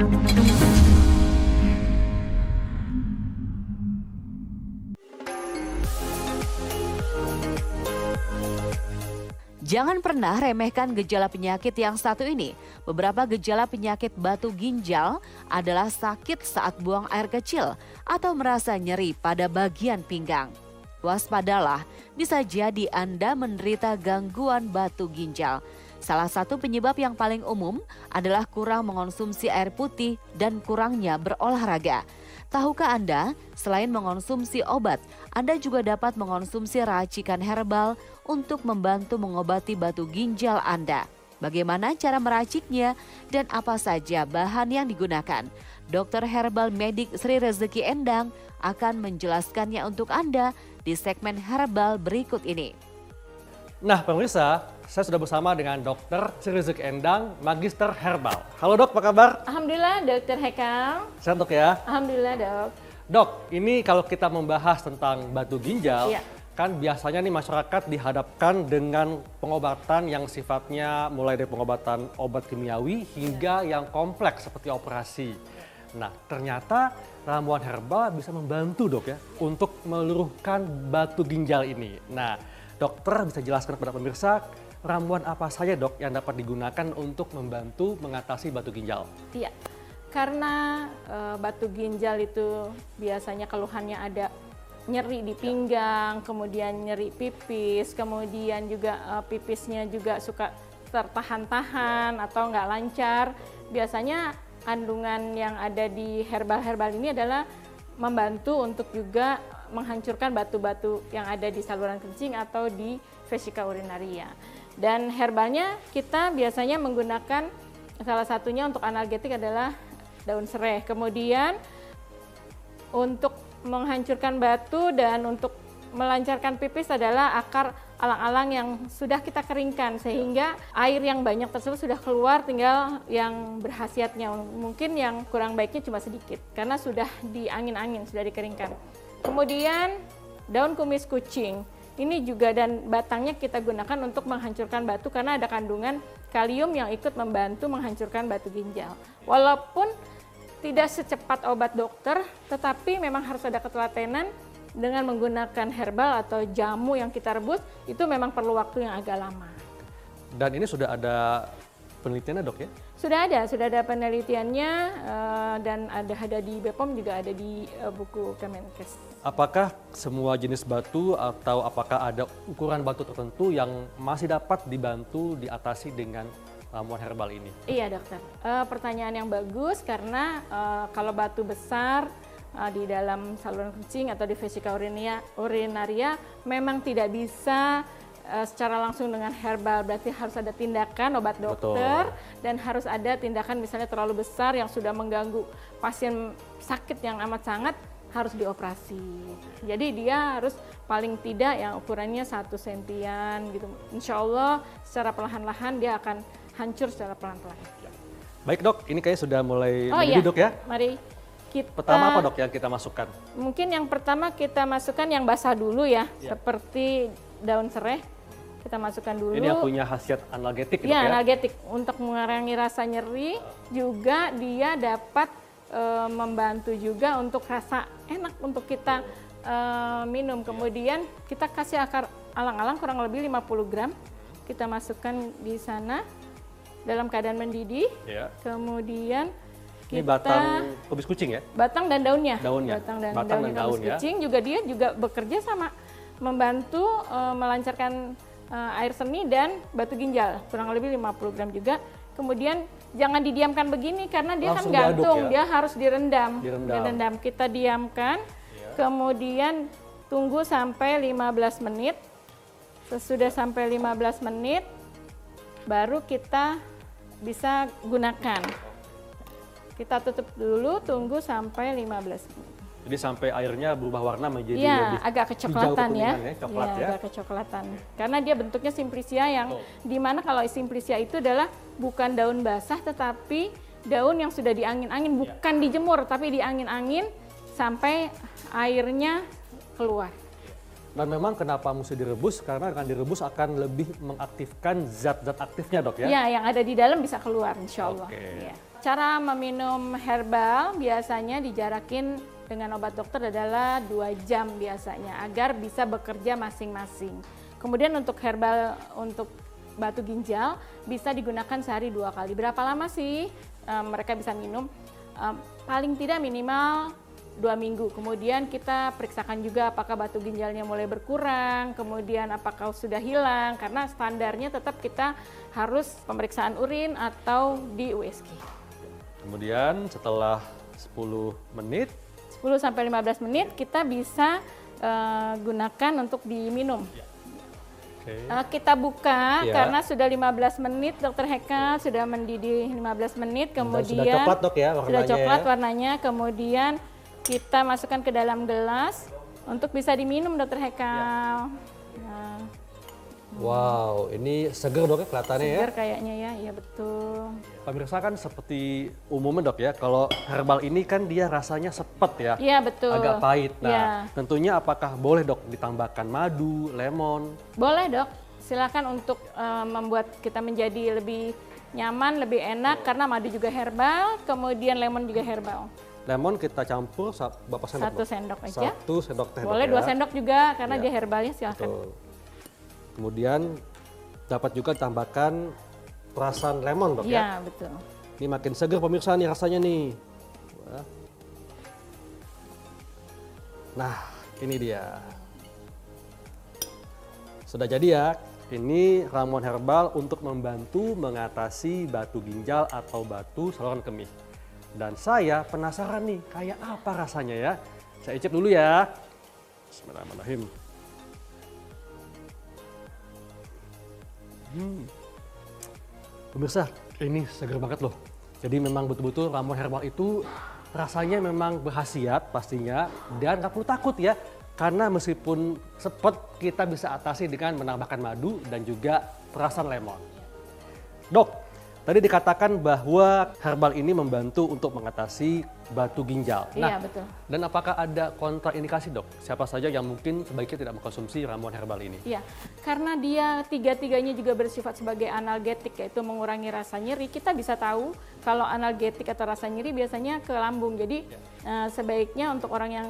Jangan pernah remehkan gejala penyakit yang satu ini. Beberapa gejala penyakit batu ginjal adalah sakit saat buang air kecil atau merasa nyeri pada bagian pinggang. Waspadalah, bisa jadi Anda menderita gangguan batu ginjal. Salah satu penyebab yang paling umum adalah kurang mengonsumsi air putih dan kurangnya berolahraga. Tahukah Anda, selain mengonsumsi obat, Anda juga dapat mengonsumsi racikan herbal untuk membantu mengobati batu ginjal Anda. Bagaimana cara meraciknya dan apa saja bahan yang digunakan? Dokter Herbal Medik Sri Rezeki Endang akan menjelaskannya untuk Anda di segmen herbal berikut ini. Nah pemirsa, saya sudah bersama dengan Dr. Sri Rezeki Endang, Magister Herbal. Halo dok, apa kabar? Alhamdulillah Dokter Hekal. Sehat dok ya? Alhamdulillah dok. Dok, ini kalau kita membahas tentang batu ginjal, Iya. kan biasanya nih masyarakat dihadapkan dengan pengobatan yang sifatnya mulai dari pengobatan obat kimiawi hingga yang kompleks seperti operasi. Nah ternyata ramuan herbal bisa membantu dok ya untuk meluruhkan batu ginjal ini. Nah dokter bisa jelaskan kepada pemirsa ramuan apa saja dok yang dapat digunakan untuk membantu mengatasi batu ginjal? Iya, karena batu ginjal itu biasanya keluhannya ada nyeri di pinggang, kemudian nyeri pipis, kemudian juga pipisnya juga suka tertahan-tahan atau nggak lancar. Biasanya kandungan yang ada di herbal-herbal ini adalah membantu untuk juga menghancurkan batu-batu yang ada di saluran kencing atau di vesika urinaria. Dan herbalnya kita biasanya menggunakan salah satunya untuk analgetik adalah daun serai. Kemudian untuk menghancurkan batu dan untuk melancarkan pipis adalah akar alang-alang yang sudah kita keringkan sehingga air yang banyak tersebut sudah keluar, tinggal yang berkhasiatnya. Mungkin yang kurang baiknya cuma sedikit karena sudah diangin-angin, sudah dikeringkan. Kemudian daun kumis kucing ini juga dan batangnya kita gunakan untuk menghancurkan batu karena ada kandungan kalium yang ikut membantu menghancurkan batu ginjal. Walaupun tidak secepat obat dokter, tetapi memang harus ada ketelatenan dengan menggunakan herbal atau jamu yang kita rebus, itu memang perlu waktu yang agak lama. Dan ini sudah ada penelitiannya dok ya? Sudah ada penelitiannya dan ada di BPOM juga ada di buku Kemenkes. Apakah semua jenis batu atau apakah ada ukuran batu tertentu yang masih dapat dibantu diatasi dengan ramuan herbal ini? Iya dokter, pertanyaan yang bagus karena kalau batu besar di dalam saluran kencing atau di vesika urinaria memang tidak bisa secara langsung dengan herbal, berarti harus ada tindakan obat dokter. Betul. Dan harus ada tindakan misalnya terlalu besar yang sudah mengganggu pasien sakit yang amat sangat harus dioperasi. Jadi dia harus paling tidak yang ukurannya 1 sentian gitu. Insya Allah secara perlahan-lahan dia akan hancur secara pelan-pelan. Baik dok, ini kayaknya sudah mulai mendidih dok ya? Mari pertama apa dok yang kita masukkan? Mungkin yang pertama kita masukkan yang basah dulu ya. Seperti daun serai. Kita masukkan dulu. Ini yang punya khasiat analgetik ya? Ya, analgetik untuk mengurangi rasa nyeri, juga dia dapat membantu juga untuk rasa enak untuk kita minum. Kemudian kita kasih akar alang-alang kurang lebih 50 gram. Kita masukkan di sana dalam keadaan mendidih. Ya. Kemudian ini batang kubis kucing ya? Batang dan daunnya. Batang dan daun kubis kucing juga dia juga bekerja sama membantu melancarkan air seni dan batu ginjal kurang lebih 50 gram juga. Kemudian jangan didiamkan begini karena dia langsung kan gantung, ya? Dia harus direndam. Kita diamkan, kemudian tunggu sampai 15 menit. Sesudah sampai 15 menit, baru kita bisa gunakan. Kita tutup dulu, tunggu sampai 15 menit. Jadi sampai airnya berubah warna menjadi lebih agak kecoklatan ya, coklat ya. Agak kecoklatan. Karena dia bentuknya simplicia yang dimana kalau simplicia itu adalah bukan daun basah tetapi daun yang sudah diangin-angin, bukan dijemur tapi diangin-angin sampai airnya keluar. Dan memang kenapa mesti direbus? Karena dengan direbus akan lebih mengaktifkan zat-zat aktifnya dok ya? Iya, yang ada di dalam bisa keluar insya Allah. Ya. Cara meminum herbal biasanya dijarakin dengan obat dokter adalah 2 jam biasanya agar bisa bekerja masing-masing. Kemudian untuk herbal untuk batu ginjal bisa digunakan sehari 2 kali. Berapa lama sih mereka bisa minum? Paling tidak minimal 2 minggu. Kemudian kita periksakan juga apakah batu ginjalnya mulai berkurang, kemudian apakah sudah hilang, karena standarnya tetap kita harus pemeriksaan urin atau di USG. Kemudian setelah 10 menit, 10-15 menit kita bisa gunakan untuk diminum. Kita buka karena sudah 15 menit Dokter Heka sudah mendidih 15 menit, kemudian sudah coklat dok ya warnanya. Sudah coklat warnanya, kemudian kita masukkan ke dalam gelas untuk bisa diminum Dokter Heka. Nah, wow, ini seger dok ya kelihatannya ya. segar kayaknya ya, iya betul. Pemirsa kan seperti umumnya dok ya, kalau herbal ini kan dia rasanya sepet ya. Iya betul. Agak pahit. Nah, Iya. tentunya apakah boleh dok ditambahkan madu, lemon? Boleh dok, silakan untuk membuat kita menjadi lebih nyaman, lebih enak karena madu juga herbal, kemudian lemon juga herbal. Lemon kita campur berapa sendok? 1 sendok aja. 1 sendok teh. Boleh dok, 2 sendok juga karena Iya. dia herbalnya silakan. Betul. Kemudian dapat juga tambahkan perasan lemon dok ya. Iya betul. Ini makin seger pemirsa nih rasanya nih. Wah. Nah, ini dia. Sudah jadi ya. Ini ramuan herbal untuk membantu mengatasi batu ginjal atau batu saluran kemih. Dan saya penasaran nih, kayak apa rasanya ya? Saya icip dulu ya. Bismillahirrahmanirrahim. Pemirsa, ini segar banget loh. Jadi memang betul-betul ramuan herbal itu rasanya memang berkhasiat pastinya dan nggak perlu takut ya. Karena meskipun sepet kita bisa atasi dengan menambahkan madu dan juga perasan lemon. Dok, tadi dikatakan bahwa herbal ini membantu untuk mengatasi batu ginjal. Iya betul. Dan apakah ada kontraindikasi dok? Siapa saja yang mungkin sebaiknya tidak mengkonsumsi ramuan herbal ini? Iya, karena dia tiga-tiganya juga bersifat sebagai analgetik, yaitu mengurangi rasa nyeri. Kita bisa tahu kalau analgetik atau rasa nyeri biasanya ke lambung. Jadi sebaiknya untuk orang yang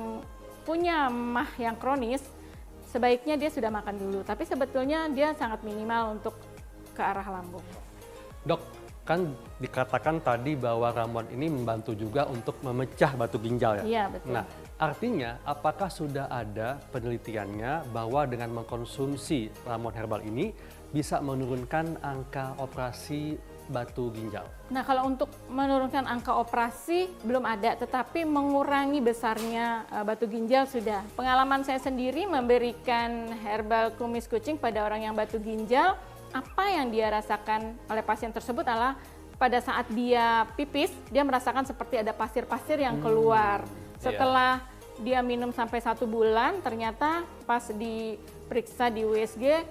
punya mah yang kronis, sebaiknya dia sudah makan dulu. Tapi sebetulnya dia sangat minimal untuk ke arah lambung. Dok, kan dikatakan tadi bahwa ramuan ini membantu juga untuk memecah batu ginjal ya? Iya, betul. Nah, artinya apakah sudah ada penelitiannya bahwa dengan mengkonsumsi ramuan herbal ini bisa menurunkan angka operasi batu ginjal? Nah, kalau untuk menurunkan angka operasi belum ada, tetapi mengurangi besarnya batu ginjal sudah. Pengalaman saya sendiri memberikan herbal kumis kucing pada orang yang batu ginjal, apa yang dia rasakan oleh pasien tersebut adalah pada saat dia pipis, dia merasakan seperti ada pasir-pasir yang keluar. Setelah dia minum sampai 1 bulan, ternyata pas diperiksa di USG,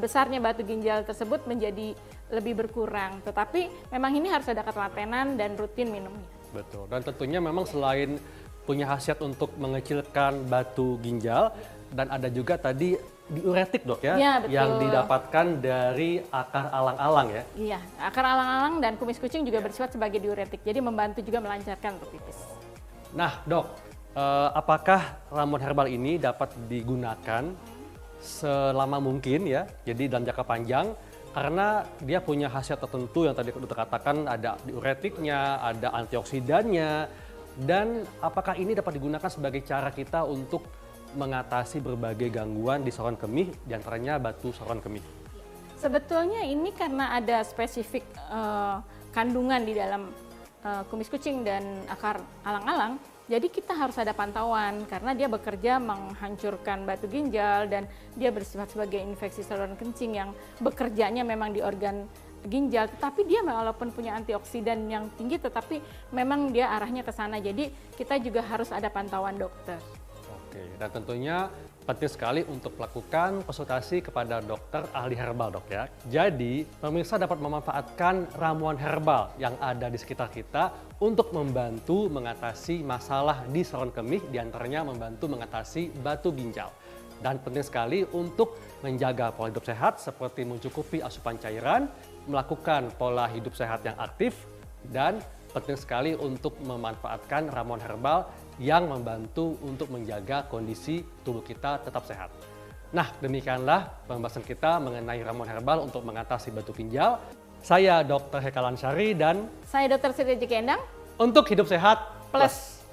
besarnya batu ginjal tersebut menjadi lebih berkurang. Tetapi memang ini harus ada ketelatenan dan rutin minumnya. Betul, dan tentunya memang selain punya khasiat untuk mengecilkan batu ginjal, dan ada juga tadi diuretik dok ya, Iya, betul. yang didapatkan dari akar alang-alang ya. Iya, akar alang-alang dan kumis kucing juga bersifat sebagai diuretik, jadi membantu juga melancarkan untuk pipis. Nah dok, apakah ramuan herbal ini dapat digunakan selama mungkin ya, jadi dalam jangka panjang, karena dia punya khasiat tertentu yang tadi dokter katakan ada diuretiknya, ada antioksidannya, dan apakah ini dapat digunakan sebagai cara kita untuk mengatasi berbagai gangguan di saluran kemih, diantaranya batu saluran kemih? Sebetulnya ini karena ada spesifik kandungan di dalam kumis kucing dan akar alang-alang, jadi kita harus ada pantauan karena dia bekerja menghancurkan batu ginjal dan dia bersifat sebagai infeksi saluran kencing yang bekerjanya memang di organ ginjal, tetapi dia walaupun punya antioksidan yang tinggi tetapi memang dia arahnya ke sana, jadi kita juga harus ada pantauan dokter. Oke, dan tentunya penting sekali untuk melakukan konsultasi kepada dokter ahli herbal dok ya. Jadi pemirsa dapat memanfaatkan ramuan herbal yang ada di sekitar kita untuk membantu mengatasi masalah di saluran kemih, diantaranya membantu mengatasi batu ginjal. Dan penting sekali untuk menjaga pola hidup sehat seperti mencukupi asupan cairan, melakukan pola hidup sehat yang aktif, Dan penting sekali untuk memanfaatkan ramuan herbal yang membantu untuk menjaga kondisi tubuh kita tetap sehat. Nah, demikianlah pembahasan kita mengenai ramuan herbal untuk mengatasi batu ginjal. Saya Dr. Heka Lansari dan Saya Dr. Siti Jeki Endang. untuk hidup sehat plus.